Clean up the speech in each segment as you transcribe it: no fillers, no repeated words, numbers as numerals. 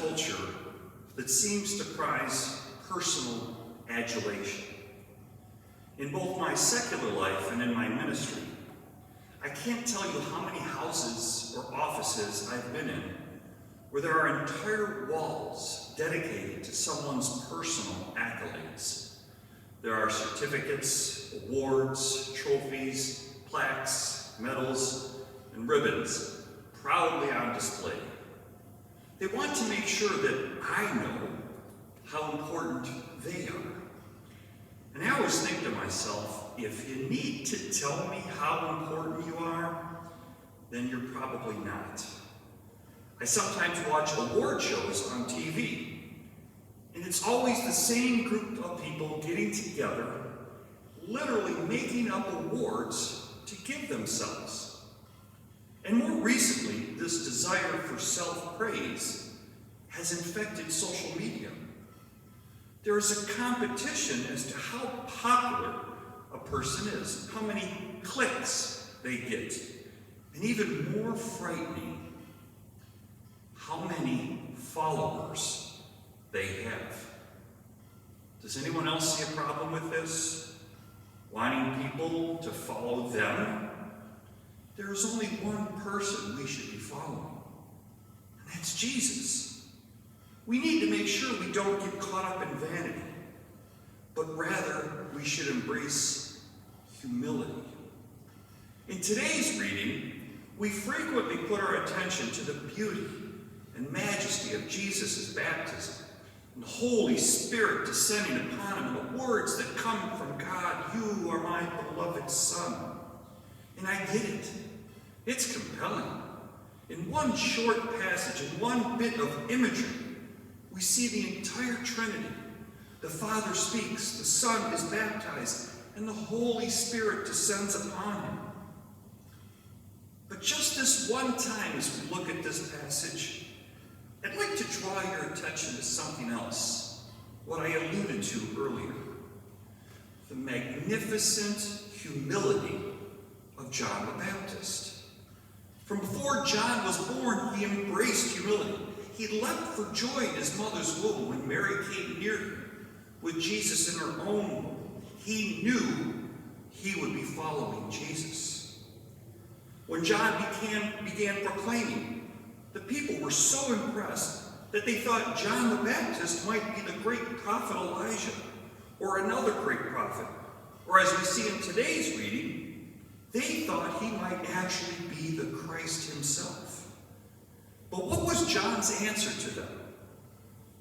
culture that seems to prize personal adulation. In both my secular life and in my ministry, I can't tell you how many houses or offices I've been in where there are entire walls dedicated to someone's personal accolades. There are certificates, awards, trophies, plaques, medals, and ribbons proudly on display. They want to make sure that I know how important they are. And I always think to myself, if you need to tell me how important you are, then you're probably not. I sometimes watch award shows on TV, and it's always the same group of people getting together, literally making up awards to give themselves. And more recently, this desire for self-praise has infected social media. There is a competition as to how popular a person is, how many clicks they get, and even more frightening, how many followers they have. Does anyone else see a problem with this? Wanting people to follow them? There is only one person we should be following, and that's Jesus. We need to make sure we don't get caught up in vanity, but rather we should embrace humility. In today's reading, we frequently put our attention to the beauty and majesty of Jesus' baptism, and the Holy Spirit descending upon him, and the words that come from God, "You are my beloved Son." And I get it. It's compelling. In one short passage, in one bit of imagery, we see the entire Trinity. The Father speaks, the Son is baptized, and the Holy Spirit descends upon him. But just this one time as we look at this passage, I'd like to draw your attention to something else, what I alluded to earlier. The magnificent humility of John the Baptist. From before John was born, he embraced humility. He leapt for joy in his mother's womb when Mary came near him with Jesus in her own womb. He knew he would be following Jesus. When John began proclaiming, the people were so impressed that they thought John the Baptist might be the great prophet Elijah or another great prophet. Or as we see in today's reading, they thought he might actually be the Christ himself. But what was John's answer to them?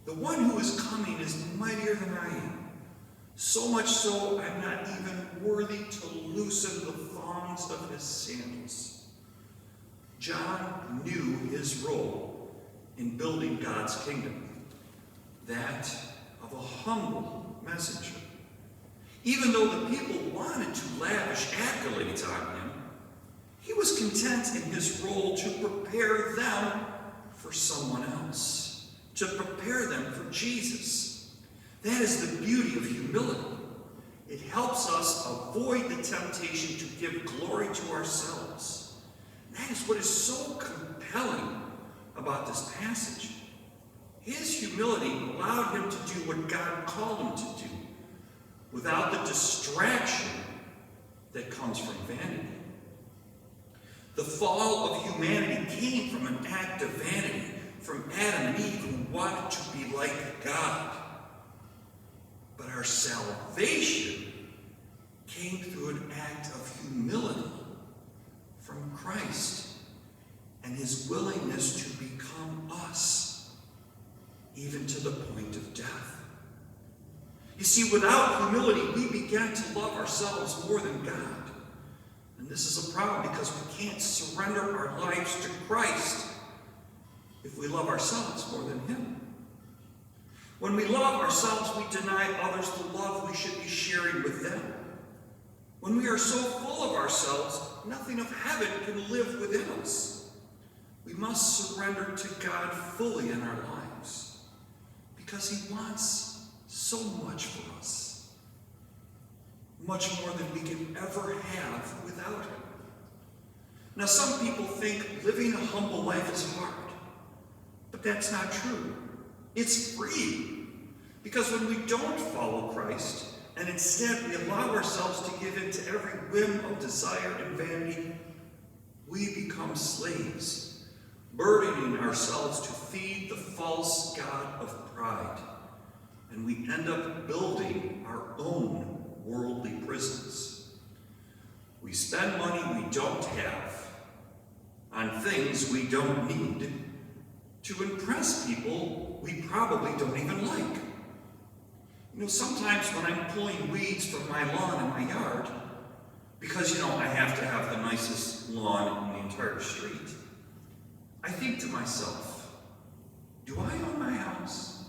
The one who is coming is mightier than I am. So much so, I'm not even worthy to loosen the thongs of his sandals. John knew his role in building God's kingdom, that of a humble messenger. Even though the people wanted to lavish accolades on him, he was content in his role to prepare them for someone else, to prepare them for Jesus. That is the beauty of humility. It helps us avoid the temptation to give glory to ourselves. That is what is so compelling about this passage. His humility allowed him to do what God called him to do, without the distraction that comes from vanity. The fall of humanity came from an act of vanity, from Adam and Eve who wanted to be like God. But our salvation came through an act of humility from Christ and his willingness to become us, even to the point of death. You see, without humility, we begin to love ourselves more than God. And this is a problem because we can't surrender our lives to Christ if we love ourselves more than him. When we love ourselves, we deny others the love we should be sharing with them. When we are so full of ourselves, nothing of heaven can live within us. We must surrender to God fully in our lives because he wants so much for us. Much more than we can ever have without him. Now, some people think living a humble life is hard, but that's not true. It's free. Because when we don't follow Christ, and instead we allow ourselves to give in to every whim of desire and vanity, we become slaves, burdening ourselves to feed the false god of pride. And we end up building our own worldly prisons. We spend money we don't have on things we don't need to impress people we probably don't even like. You know, sometimes when I'm pulling weeds from my lawn in my yard, because, you know, I have to have the nicest lawn in the entire street, I think to myself, do I own my house,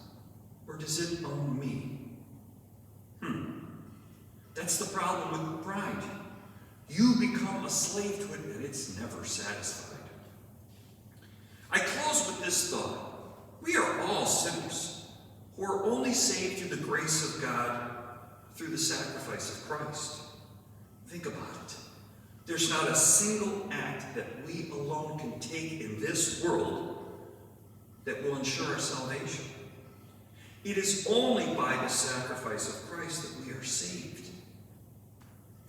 or does it own me? That's the problem with pride. You become a slave to it, and it's never satisfied. I close with this thought. We are all sinners who are only saved through the grace of God through the sacrifice of Christ. Think about it. There's not a single act that we alone can take in this world that will ensure our salvation. It is only by the sacrifice of Christ that we are saved.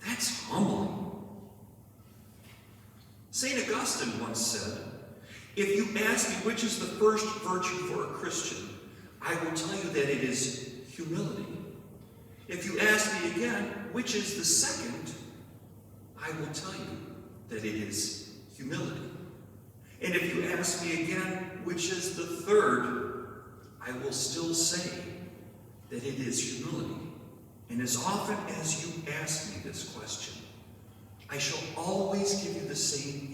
That's humbling. St. Augustine once said, "If you ask me which is the first virtue for a Christian, I will tell you that it is humility. If you ask me again, which is the second, I will tell you that it is humility. And if you ask me again, which is the third, I will still say that it is humility. And as often as you ask me this question, I shall always give you the same